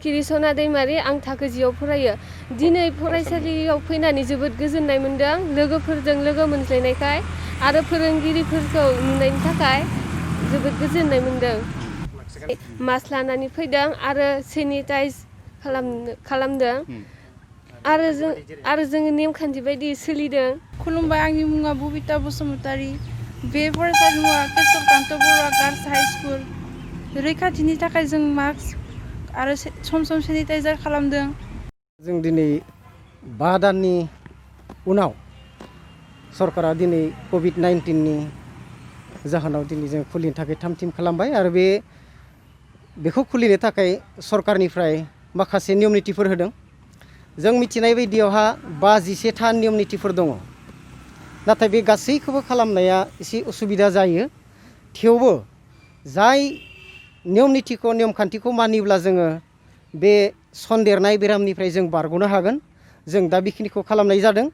सिखिरि सना दैमारि आं थाखो 10 आव फरायो। दिनै फरायसालियाव फैनानै जोबोद गोजोननाय मोनदों लोगोफोरजों लोगो मोनज्लायनायखाय आरो फोरोंगिरिफोरखौ नुनायनि थाखाय जोबोद गोजोननाय मोनदों। मास्क लानानै फैदों आरो सेनिटाइज खालामदों आरो जोङो नेमखान्थि बायदि सोलिदों। खुलुमबाय, आंनि मुङा बबिता बसुमतारी। बे फरायसालिमुवा केशवकान्त बरुवा गार्लस हाइ स्कुल। रैखाथिनि थाखाय जों मास्क आरो सम सम सेनिटाइजार खालामदों। जों दिनै 5 दाननि उनाव सरकारा दिनै कभिड-19नि जाहोनाव दिनै जों खुलिनो थाखाय थाम-थिम खालामबाय आरो बेखौ खुलिनो थाखाय सरकारनिफ्राय माखासे नियम नितिफोर होदों। जों मिथिनाय बायदियावहा 21था नियम नितिफोर दङ। नाथाय बे गासैखौबो खालामनाया एसे उसुबिदा जायो। थेवबो जाय नियम नितिखौ नियम खान्थिखौ मानिब्ला जोङो बे सन्देरनाय बेरामनिफ्राय जों बारग'नो हागोन। जों दा बेखिनिखौ खालामनाय जादों।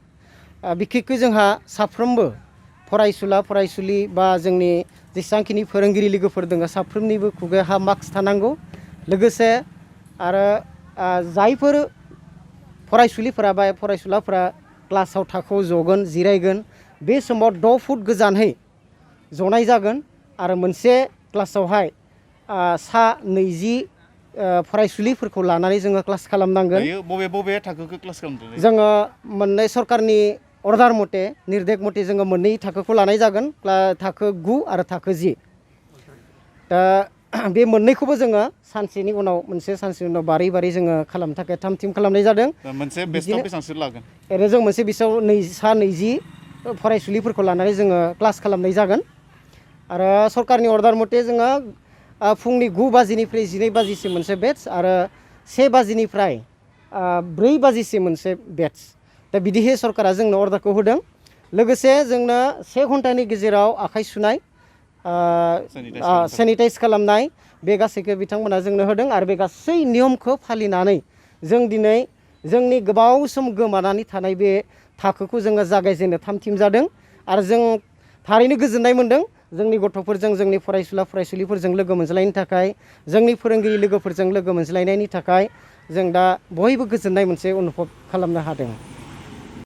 बिखेखकै जोंहा साफ्रोमबो फरायसुला फरायसुलि बा जोंनि जेसेबांखिनि फोरोंगिरि लोगोफोर दङ साफ्रोमनिबो खुगायावहा मास्क थानांगौ। लोगोसे आरो जायफोर फरायसुलिफोरा बा फरायसुलाफोरा क्लासाव थाखोआव जगोन जिरायगोन बे समाव 6 फुट गोजानहै जनाय जागोन आरो मोनसे क्लासावहाय सा 20 फरायसुलिफोरखौ लानानै जोङो क्लास खालामनांगोन। बबे थाखोखौ क्लास खालामदों? जोङो मोननै सरकारनि अर्डार मथे निर्देश मथे जोङो मोननै थाखोखौ लानाय जागोन, थाखो 9 आरो थाखो 10। दा बे मोननैखौबो जोङो सानसेनि उनाव बारै जोङो खालामनो थाखाय थाम-थिम खालामनाय जादों। मोनसे बेस्टआव बेसेबांसो लागोन? ओरैनो जों मोनसे बेस्टआव सा 20 फरायसुलिफोरखौ लानानै जोङो क्लास खालामनाय जागोन। आरो सरकारनि अर्डार मथे जोङो फुंनि 9 बाजिनिफ्राय 12 बाजिसिम मोनसे बेट्स आरो 1 बाजिनिफ्राय 4 बाजिसिम मोनसे बेट्स। दा बिदिहै सरकारा जोंनो अर्डारखौ होदों। लोगोसे जोंनो 1 घन्टानि गेजेराव आखाइ सुनाय सेनिटाइज खालामनाय बे गासैखौ बिथांमोना जोंनो होदों आरो बे गासै नियमखौ फालिनानै जों दिनै जोंनि गोबाव सम गोमानानै थानाय बे थाखोखौ जोङो जागायजेननो थाम-थिम जादों आरो जों थारैनो गोजोननाय मोनदों। जोंनि गथ'फोरजों जोंनि फरायसुला फरायसुलिफोरजों लोगो मोनज्लायनो थाखाय जोंनि फोरोंगिरि लोगोफोरजों लोगो मोनज्लायनायनि थाखाय जों दा बयबो गोजोननाय मोनसे अनुभब खालामनो हादों।